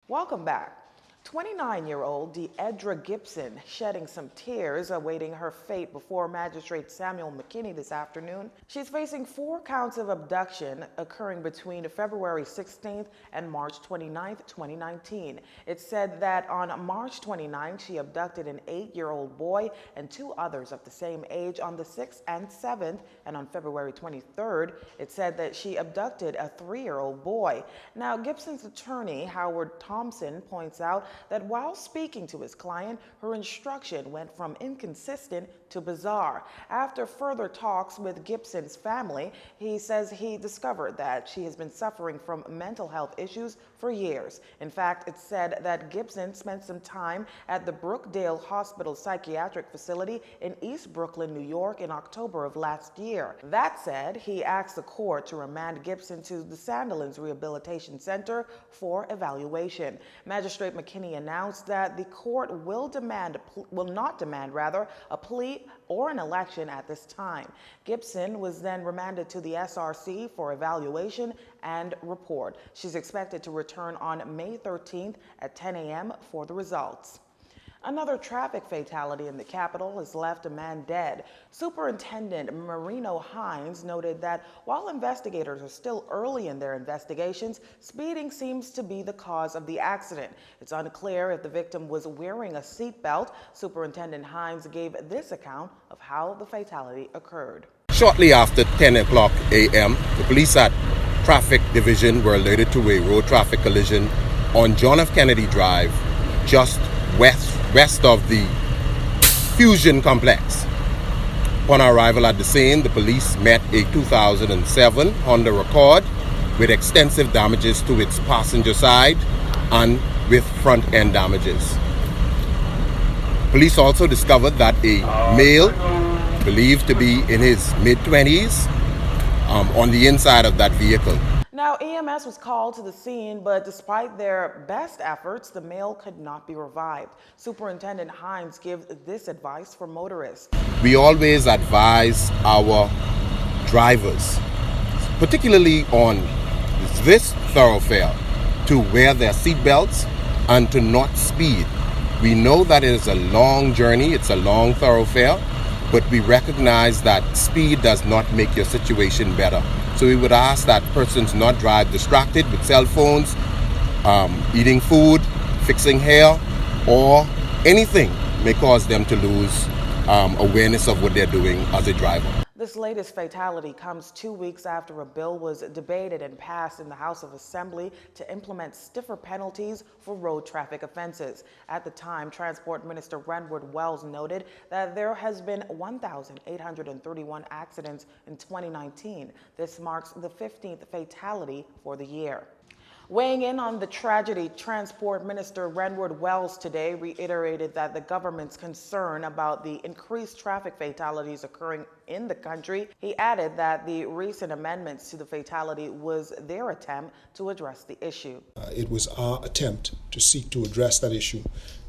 Welcome back. 29-year-old Deidre Gibson shedding some tears awaiting her fate before Magistrate Samuel McKinney this afternoon. She's facing 4 counts of abduction occurring between February 16th and March 29th, 2019. It said that on March 29th, she abducted an 8-year-old boy and 2 others of the same age on the 6th and 7th, and on February 23rd, it said that she abducted a 3-year-old boy. Now, Gibson's attorney, Howard Thompson, points out that while speaking to his client, her instruction went from inconsistent to bizarre. After further talks with Gibson's family, he says he discovered that she has been suffering from mental health issues for years. In fact, it said that Gibson spent some time at the Brookdale Hospital Psychiatric Facility in East Brooklyn, New York in October of last year. That said, he asked the court to remand Gibson to the Sandilands Rehabilitation Center for evaluation. Magistrate McKinney announced that the court will not demand a plea or an election at this time. Gibson was then remanded to the SRC for evaluation and report. She's expected to return on May 13th at 10 a.m. for the results. Another traffic fatality in the capital has left a man dead. Superintendent Marino Hines noted that while investigators are still early in their investigations, speeding seems to be the cause of the accident. It's unclear if the victim was wearing a seatbelt. Superintendent Hines gave this account of how the fatality occurred. Shortly after 10 o'clock a.m., the police at Traffic Division were alerted to a road traffic collision on John F. Kennedy Drive, just west of the Fusion Complex. Upon our arrival at the scene, the police met a 2007 Honda Accord with extensive damages to its passenger side and with front-end damages. Police also discovered that a male, believed to be in his mid-20s, on the inside of that vehicle. Now, EMS was called to the scene, but despite their best efforts, the male could not be revived. Superintendent Hines gives this advice for motorists. We always advise our drivers, particularly on this thoroughfare, to wear their seatbelts and to not speed. We know that it is a long journey, it's a long thoroughfare, but we recognize that speed does not make your situation better. So we would ask that persons not drive distracted with cell phones, eating food, fixing hair, or anything may cause them to lose awareness of what they're doing as a driver. This latest fatality comes 2 weeks after a bill was debated and passed in the House of Assembly to implement stiffer penalties for road traffic offenses. At the time, Transport Minister Renward Wells noted that there has been 1,831 accidents in 2019. This marks the 15th fatality for the year. Weighing in on the tragedy, Transport Minister Renward Wells today reiterated that the government's concern about the increased traffic fatalities occurring in the country. He added that the recent amendments to the fatality was their attempt to address the issue. It was our attempt to seek to address that issue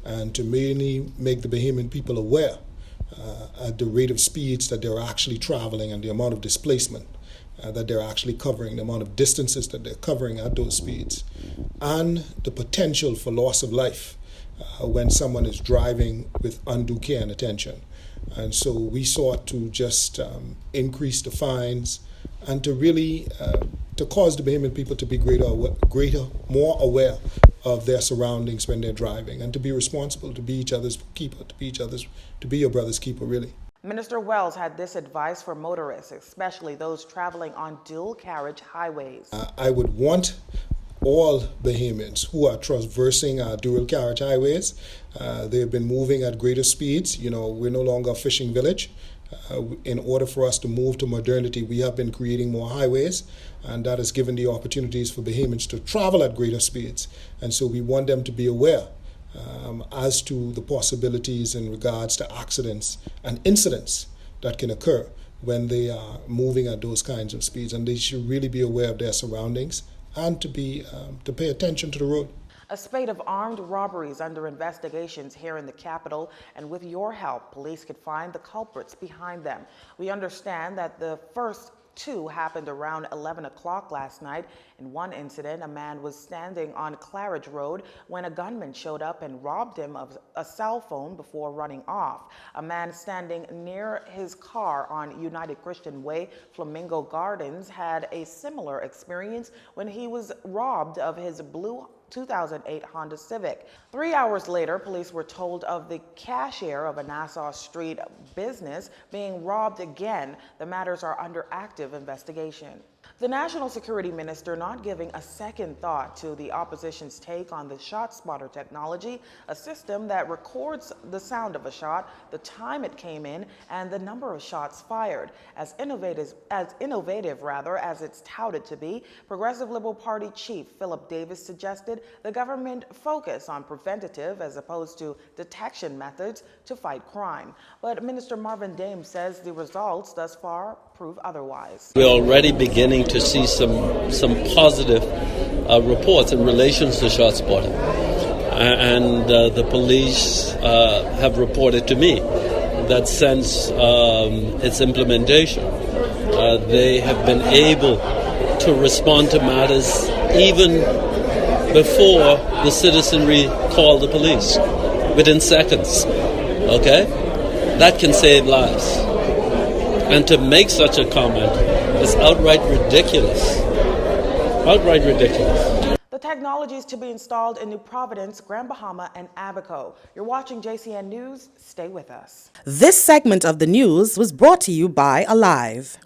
and to mainly make the Bahamian people aware at the rate of speeds that they're actually traveling and the amount of displacement that they're actually covering, the amount of distances that they're covering at those speeds, and the potential for loss of life when someone is driving with undue care and attention. And so we sought to just increase the fines and to really to cause the Bahamian people to be more aware of their surroundings when they're driving, and to be responsible, to be each other's keeper, to be your brother's keeper, really. Minister Wells had this advice for motorists, especially those traveling on dual carriage highways. I would want all Bahamians who are traversing our dual carriage highways. They have been moving at greater speeds. You know, we're no longer a fishing village. In order for us to move to modernity, we have been creating more highways, and that has given the opportunities for Bahamians to travel at greater speeds. And so we want them to be aware as to the possibilities in regards to accidents and incidents that can occur when they are moving at those kinds of speeds, and they should really be aware of their surroundings and to pay attention to the road. A spate of armed robberies under investigations here in the capital, and with your help, police could find the culprits behind them. We understand that the first Two happened around 11 o'clock last night. In one incident, a man was standing on Claridge Road when a gunman showed up and robbed him of a cell phone before running off. A man standing near his car on United Christian Way, Flamingo Gardens, had a similar experience when he was robbed of his blue 2008 Honda Civic. 3 hours later, police were told of the cashier of a Nassau Street business being robbed again. The matters are under active investigation. The National Security Minister not giving a second thought to the opposition's take on the shot spotter technology, a system that records the sound of a shot, the time it came in, and the number of shots fired. As innovative as it's touted to be, Progressive Liberal Party Chief Philip Davis suggested the government focus on preventative as opposed to detection methods to fight crime. But Minister Marvin Dame says the results thus far prove otherwise. We're already beginning to see some positive reports in relation to shot spotting. And the police have reported to me that since its implementation, they have been able to respond to matters even before the citizenry called the police, within seconds. Okay? That can save lives. And to make such a comment is outright ridiculous. Outright ridiculous. The technology is to be installed in New Providence, Grand Bahama, and Abaco. You're watching JCN News. Stay with us. This segment of the news was brought to you by Alive.